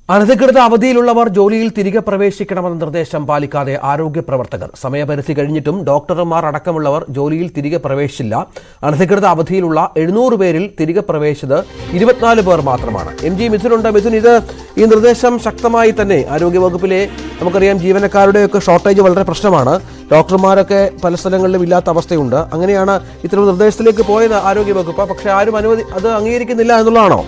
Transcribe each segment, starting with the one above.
അനധികൃത അവധിയിലുള്ളവർ ജോലിയിൽ തിരികെ പ്രവേശിക്കണമെന്ന നിർദ്ദേശം പാലിക്കാതെ ആരോഗ്യ പ്രവർത്തകർ. സമയപരിധി കഴിഞ്ഞിട്ടും ഡോക്ടർമാർ അടക്കമുള്ളവർ ജോലിയിൽ തിരികെ പ്രവേശിച്ചില്ല. അനധികൃത അവധിയിലുള്ള 700 പേരിൽ തിരികെ പ്രവേശിച്ചത് 24 പേർ മാത്രമാണ്. MG മിഥുനുണ്ട്. മിഥുൻ, ഈ നിർദ്ദേശം ശക്തമായി തന്നെ ആരോഗ്യവകുപ്പിലെ നമുക്കറിയാം ജീവനക്കാരുടെയൊക്കെ ഷോർട്ടേജ് വളരെ പ്രശ്നമാണ്. ഡോക്ടർമാരൊക്കെ പല സ്ഥലങ്ങളിലും ഇല്ലാത്ത അവസ്ഥയുണ്ട്. അങ്ങനെയാണ് ഇത്തരം നിർദ്ദേശത്തിലേക്ക് പോയത് ആരോഗ്യവകുപ്പ്. പക്ഷേ ആരും അത് അംഗീകരിക്കുന്നില്ല എന്നുള്ളതാണോ?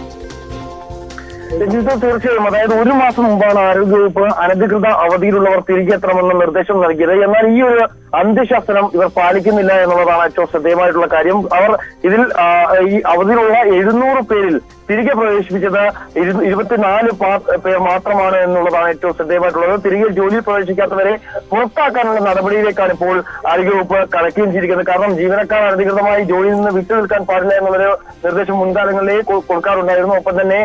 തീർച്ചയായും. അതായത് 1 മാസം മുമ്പാണ് ആരോഗ്യവകുപ്പ് അനധികൃത അവധിയിലുള്ളവർ തിരികെ എത്തണമെന്ന നിർദ്ദേശം നൽകിയത്. എന്നാൽ ഈ ഒരു അന്ത്യശാസനം ഇവർ പാലിക്കുന്നില്ല എന്നുള്ളതാണ് ഏറ്റവും ശ്രദ്ധേയമായിട്ടുള്ള കാര്യം. അവർ ഇതിൽ ഈ അവധിയിലുള്ള 700 പേരിൽ തിരികെ പ്രവേശിപ്പിച്ചത് 24 പേർ മാത്രമാണ് എന്നുള്ളതാണ് ഏറ്റവും ശ്രദ്ധേയമായിട്ടുള്ളത്. തിരികെ ജോലിയിൽ പ്രവേശിക്കാത്തവരെ പുറത്താക്കാനുള്ള നടപടിയിലേക്കാണ് ഇപ്പോൾ ആരോഗ്യവകുപ്പ് കടക്കുകയും ചെയ്തിരിക്കുന്നത്. കാരണം ജീവനക്കാർ അനധികൃതമായി ജോലിയിൽ നിന്ന് വിട്ടു നിൽക്കാൻ പാടില്ല എന്നുള്ളൊരു നിർദ്ദേശം മുൻകാലങ്ങളിലേ കൊടുക്കാറുണ്ടായിരുന്നു. ഒപ്പം തന്നെ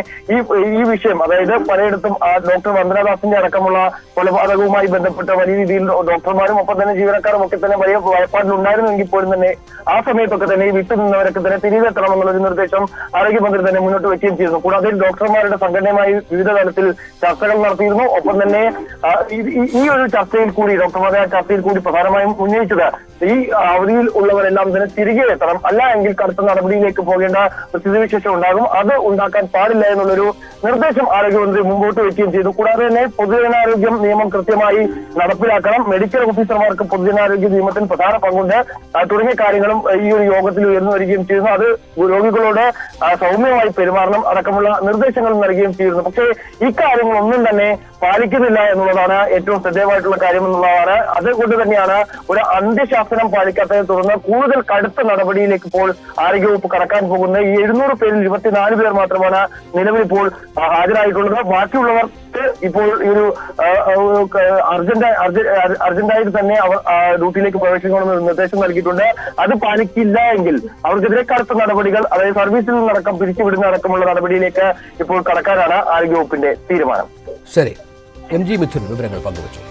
ഈ വിഷയം, അതായത് പലയിടത്തും ഡോക്ടർ വന്ദനാദാസിന്റെ അടക്കമുള്ള കൊലപാതകവുമായി ബന്ധപ്പെട്ട് വലിയ രീതിയിൽ ഡോക്ടർമാരും ഒപ്പം തന്നെ ജീവനക്കാരും ഒക്കെ തന്നെ വലിയ ഭയപ്പാടിലുണ്ടായിരുന്നെങ്കിൽ പോലും തന്നെ ആ സമയത്തൊക്കെ തന്നെ ഈ വിട്ടുനിന്നവരൊക്കെ തന്നെ തിരികെ എത്തണമെന്നുള്ളൊരു നിർദ്ദേശം ആരോഗ്യമന്ത്രി തന്നെ മുന്നോട്ട് വെക്കുകയും ചെയ്തിരുന്നു. കൂടാതെ ഡോക്ടർമാരുടെ സംഘടനയുമായി വിവിധ തലത്തിൽ ചർച്ചകൾ നടത്തിയിരുന്നു. ഒപ്പം തന്നെ ഈ ഒരു ചർച്ചയിൽ കൂടി ഡോക്ടർമാരുടെ ചർച്ചയിൽ കൂടി പ്രധാനമായും ഉന്നയിച്ചത് ഈ അവധിയിൽ ഉള്ളവരെല്ലാം തന്നെ തിരികെ എത്തണം, അല്ല എങ്കിൽ കടുത്ത നടപടിയിലേക്ക് പോകേണ്ട സ്ഥിതിവിശേഷം ഉണ്ടാകും. അത് ഉണ്ടാക്കാൻ പാടില്ല എന്നുള്ളൊരു നിർദ്ദേശം ആരോഗ്യമന്ത്രി മുമ്പോട്ട് വെക്കുകയും ചെയ്തു. കൂടാതെ തന്നെ പൊതുജനാരോഗ്യം നിയമം കൃത്യമായി നടപ്പിലാക്കണം, മെഡിക്കൽ ഓഫീസർമാർക്ക് പൊതുജനാരോഗ്യ നിയമത്തിന് പ്രധാന പങ്കുണ്ട് തുടങ്ങിയ കാര്യങ്ങളും ഈ ഒരു യോഗത്തിൽ ഉയർന്നു വരികയും ചെയ്യുന്നു. അത് രോഗികളോട് സൗമ്യമായി പെരുമാറണം അടക്കമുള്ള നിർദ്ദേശങ്ങൾ നൽകുകയും ചെയ്യുന്നു. പക്ഷേ ഇക്കാര്യങ്ങളൊന്നും തന്നെ പാലിക്കുന്നില്ല എന്നുള്ളതാണ് ഏറ്റവും ശ്രദ്ധേയമായിട്ടുള്ള കാര്യം എന്നുള്ളതാണ്. അതുകൊണ്ട് തന്നെയാണ് ഒരു അന്ത്യശാസനം പാലിക്കാത്തതിനെ തുടർന്ന് കൂടുതൽ കടുത്ത നടപടിയിലേക്ക് ഇപ്പോൾ ആരോഗ്യവകുപ്പ് കടക്കാൻ പോകുന്നത്. ഈ 700 പേരിൽ 24 പേർ മാത്രമാണ് നിലവിൽ ഇപ്പോൾ ഹാജരായിട്ടുള്ളത്. ബാക്കിയുള്ളവർക്ക് ഇപ്പോൾ ഈ ഒരു അർജന്റായിട്ട് തന്നെ അവർ ഡ്യൂട്ടിയിലേക്ക് പ്രവേശിക്കണമെന്ന് നിർദ്ദേശം നൽകിയിട്ടുണ്ട്. അത് പാലിക്കില്ല എങ്കിൽ അവർക്കെതിരെ കടുത്ത നടപടികൾ, അതായത് സർവീസിൽ നിന്നടക്കം പിരിച്ചുവിടുന്ന അടക്കമുള്ള നടപടിയിലേക്ക് ഇപ്പോൾ കടക്കാനാണ് ആരോഗ്യവകുപ്പിന്റെ തീരുമാനം. ശരി, MG മിഥുൻ വിവരങ്ങൾ പങ്കുവച്ചു.